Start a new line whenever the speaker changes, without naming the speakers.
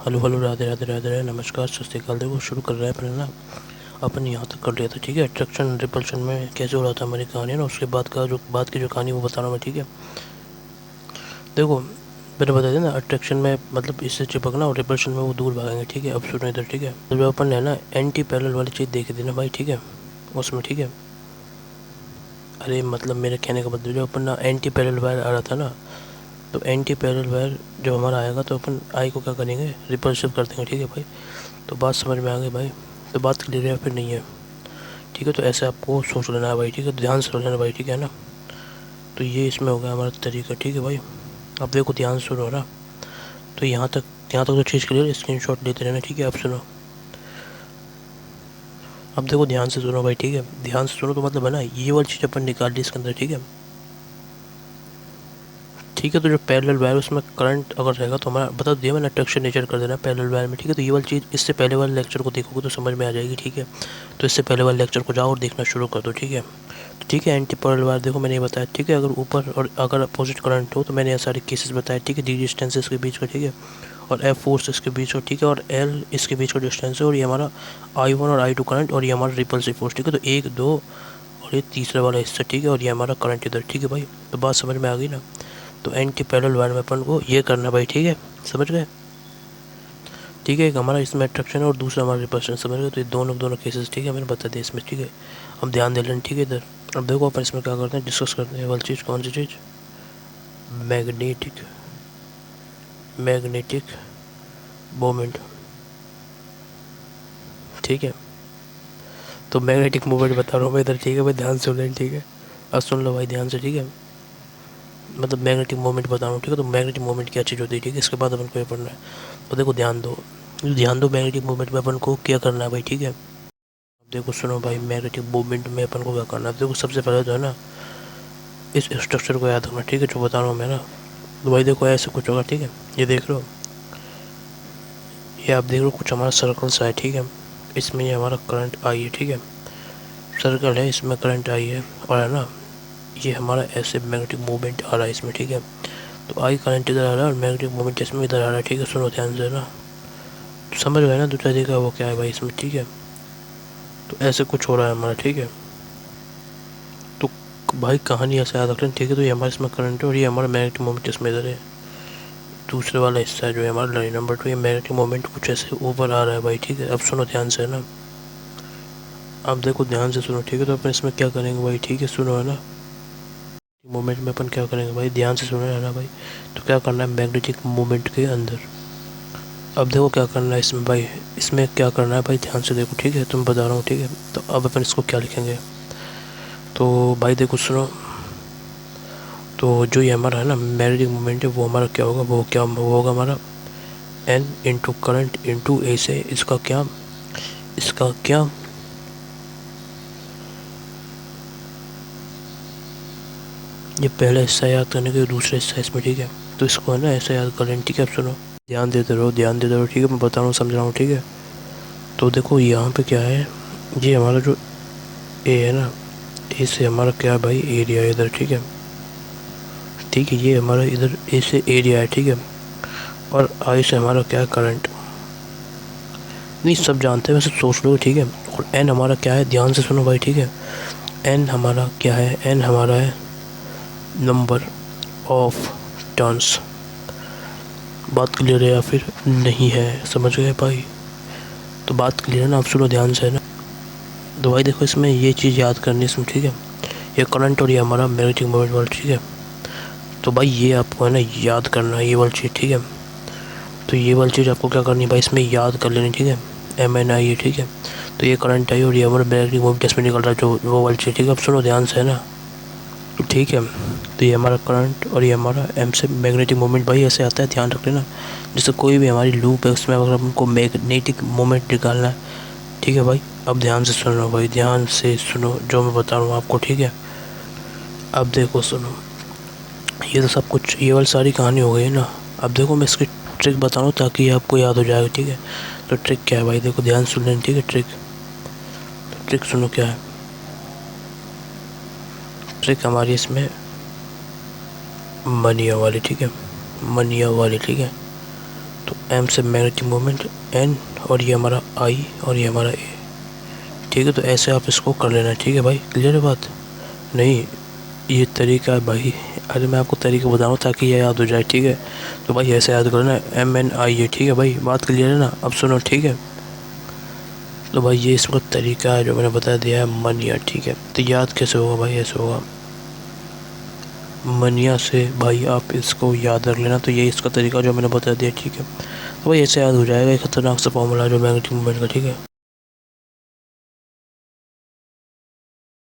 Hello hello, Radhe Radhe Radhe Radhe, नमस्कार, सत श्री अकाल। देखो शुरू कर रहे हैं अपने ना। अपन यहाँ तक कर लिया था, ठीक है। अट्रैक्शन रिपल्शन में कैसे हो रहा था हमारी कहानी ना, उसके बाद का जो बात की जो कहानी वो बता रहा हूँ मैं, ठीक है। देखो मैंने बता दिया ना, अट्रैक्शन में मतलब इससे चिपकना और रिपल्शन में वो दूर भागेंगे, ठीक है। अब सुनो इधर, ठीक है। तो जो अपन ने ना एंटी पैरेलल वाली चीज़ देखी थी ना भाई, ठीक है, उसमें, ठीक है। अरे मतलब मेरे कहने का मतलब, जो अपन ना एंटी पैरेलल वायर आ रहा था ना, तो एंटी पैरेलल वायर जब हमारा आएगा तो अपन आई को क्या करेंगे, रिपल्सिव कर देंगे, ठीक है भाई। तो बात समझ में आ गई भाई। तो बात क्लियर है फिर नहीं है, ठीक है। तो ऐसे आपको सोच लेना है भाई, ठीक है, ध्यान से सोच लेना भाई, ठीक है ना। तो ये इसमें हो गया हमारा तरीका, ठीक है भाई। अब देखो ध्यान से सुनो ना। तो यहाँ तक तो चीज़ क्लियर, स्क्रीनशॉट लेते रहना, ठीक है। अब सुनो, अब देखो ध्यान से सुनो भाई, ठीक है। ध्यान से सुनो तो मतलब है ना, ये वाली चीज़ अपन निकाल ली इसके अंदर, ठीक है। ठीक है, तो जो पैरेलल वायर उसमें करंट अगर रहेगा तो हमारा बता दिया मैंने, अट्रैक्शन नेचर कर देना पैरेलल वायर में, ठीक है। तो ये वाली चीज़ इससे पहले वाले लेक्चर को देखोगे तो समझ में आ जाएगी, ठीक है। तो इससे पहले वाले लेक्चर को जाओ और देखना शुरू कर दो, ठीक है। तो ठीक है, एंटी पैरेलल वायर देखो मैंने ये बताया, ठीक है। अगर ऊपर और अगर अपोजिट करंट हो तो मैंने ये सारे केसेस बताए, ठीक है। डी डिस्टेंस इसके बीच का, ठीक है, और एफ फोर्स इसके बीच का, ठीक है, और एल इसके बीच का डिस्टेंस है, और ये हमारा I1 और I2 करंट, और ये हमारा रिपल्सिव फोर्स, ठीक है। तो एक दो और ये तीसरा वाला हिस्सा, ठीक है, और ये हमारा करंट इधर, ठीक है भाई। तो बात समझ में आ गई ना। तो एंटी पैरेलल वायर में अपन को ये करना भाई, ठीक है, समझ गए, ठीक है। एक हमारा इसमें अट्रैक्शन है और दूसरा हमारा रिपल्शन, समझ गए। तो ये दोनों केसेस, ठीक है, मैंने बता दिया इसमें, ठीक है। हम ध्यान दे लें, ठीक है इधर। अब देखो अपन इसमें क्या करते हैं, डिस्कस करते हैं वाली चीज़, कौन सी चीज़, मैग्नेटिक मैग्नेटिक मोमेंट, ठीक है। तो मैग्नेटिक मोमेंट बता रहा हूँ मैं इधर, ठीक है भाई, ध्यान से सुन लें, ठीक है। अब सुन लो भाई ध्यान से, ठीक है। मतलब मैग्नेटिक मोमेंट बता रहा हूँ, ठीक है। तो मैग्नेटिक मोमेंट क्या चीज़ होती है, ठीक है, इसके बाद अपन को ये पढ़ना है। तो देखो ध्यान दो मैग्नेटिक मोमेंट में अपन को क्या करना है भाई, ठीक है। अब देखो सुनो भाई, मैग्नेटिक मोमेंट में अपन को क्या करना है। देखो सबसे पहले जो है ना, इस स्ट्रक्चर को याद रखना, ठीक है, जो बता रहा हूँ मैं ना। तो भाई देखो ऐसे कुछ होगा, ठीक है। ये देख लो, ये आप देख लो, कुछ हमारा सर्कल सा है, ठीक है। इसमें ये हमारा करंट आई है, ठीक है। सर्कल है, इसमें करंट आई है, और है ना, ये हमारा ऐसे मैग्नेटिक मूवमेंट आ रहा है इसमें, ठीक है। तो आई करंट इधर आ रहा है और मैग्नेटिक मूवमेंट इसमें इधर आ रहा है, ठीक है। सुनो ध्यान से ना, तो समझ गए ना दूसरा तरीका वो क्या है भाई इसमें, ठीक है। तो ऐसे कुछ हो रहा है हमारा, ठीक है। तो भाई कहानी ऐसे याद रख लें, ठीक है। तो ये हमारे इसमें करंट है और ये हमारा मैग्नेटिक मूवमेंट इसमें इधर है। दूसरे वाला हिस्सा है जो है हमारा लाइन नंबर 2, ये मैग्नेटिक मूवमेंट कुछ ऐसे ऊपर आ रहा है भाई, ठीक है। अब सुनो ध्यान से ना, अब देखो ध्यान से सुनो, ठीक है। तो अपन इसमें क्या करेंगे भाई, ठीक है, सुनो है ना। मोमेंट में अपन क्या करेंगे भाई, ध्यान से सुनो है ना भाई। तो क्या करना है मैग्नेटिक मोमेंट के अंदर, अब देखो क्या करना है इसमें भाई, इसमें क्या करना है भाई, ध्यान से देखो, ठीक है, तुम बता रहा हूँ, ठीक है। तो अब अपन इसको क्या लिखेंगे, तो भाई देखो सुनो। तो जो ये हमारा है ना मैग्नेटिक मोमेंट है, वो हमारा क्या होगा, वो होगा हमारा एन इंटू करंट इंटू ए से इसका क्या ये पहला हिस्सा याद करने के दूसरा हिस्सा इसमें, ठीक है। तो इसको है ना ऐसे याद कर लें, ठीक है। अब सुनो, ध्यान देते रहो, ठीक है, मैं बता रहा हूँ, समझ रहा हूँ, ठीक है। तो देखो यहाँ पे क्या है, ये हमारा जो ए है ना, ए से हमारा क्या है भाई, एरिया है इधर, ठीक है। ठीक है, ये हमारा इधर ए से एरिया है, ठीक है। और आई से हमारा क्या है, करंट। नहीं सब जानते हैं, वैसे सोच लो, ठीक है। और एन हमारा क्या है, ध्यान से सुनो भाई, ठीक है। एन हमारा क्या है, एन हमारा है नंबर ऑफ टर्न्स। बात क्लियर है या फिर नहीं है, समझ गए भाई। तो बात क्लियर है ना, आप सुनो ध्यान से है ना। तो भाई देखो इसमें ये चीज़ याद करनी है इसमें, ठीक है। ये करंट और ये हमारा मैग्नेटिक मोमेंट वाला, ठीक है। तो भाई ये आपको है ना याद करना है ये वाली चीज़, ठीक है। तो ये वाली चीज़ आपको क्या करनी है भाई, इसमें याद कर लेनी, ठीक है। MN आई है, ठीक है। तो ये करंट आई और ये हमारा मैग्नेटिक मोमेंट इसमें निकल रहा है, जो वो वाली चीज़, ठीक है। अब सुनो ध्यान से है ना, ठीक है। तो ये हमारा करंट और ये हमारा एम से मैग्नेटिक मोमेंट भाई ऐसे आता है, ध्यान रख लेना। जैसे कोई भी हमारी लूप है उसमें अगर हमको मैग्नेटिक मोमेंट निकालना है, ठीक है भाई। अब ध्यान से सुनो भाई, ध्यान से सुनो जो मैं बता रहा हूँ आपको, ठीक है। अब देखो सुनो, ये तो सब कुछ ये वाली सारी कहानी हो गई है ना। अब देखो मैं इसकी ट्रिक बता रहा हूँ ताकि आपको याद हो जाएगा, ठीक है। तो ट्रिक क्या है भाई, देखो ध्यान सुन लेना, ठीक है। ट्रिक सुनो क्या है, ट्रिक हमारी इसमें मनिया वाली, ठीक है, मनिया वाली, ठीक है। तो एम से मैग्नेटिक मोमेंट एन, और ये हमारा आई और ये हमारा ए। ठीक है, तो ऐसे आप इसको कर लेना। ठीक है भाई, क्लियर है बात? नहीं, ये तरीका है भाई। अरे मैं आपको तरीका बता रहा हूँ ताकि ये याद हो जाए। ठीक है, तो भाई ऐसे याद करो ना, एम एन आई ए। ठीक है भाई, बात क्लियर है ना? अब सुनो, ठीक है। तो भाई ये इसका तरीका है जो मैंने बता दिया है, मनिया। ठीक है, तो याद कैसे होगा भाई? ऐसे होगा, मनिया से भाई आप इसको याद रख लेना। तो ये इसका तरीका जो मैंने बता दिया। ठीक है, तो भाई ऐसे याद हो जाएगा। एक खतरनाक सा फॉर्मूला जो मैग्नेटिक मोमेंट का। ठीक है।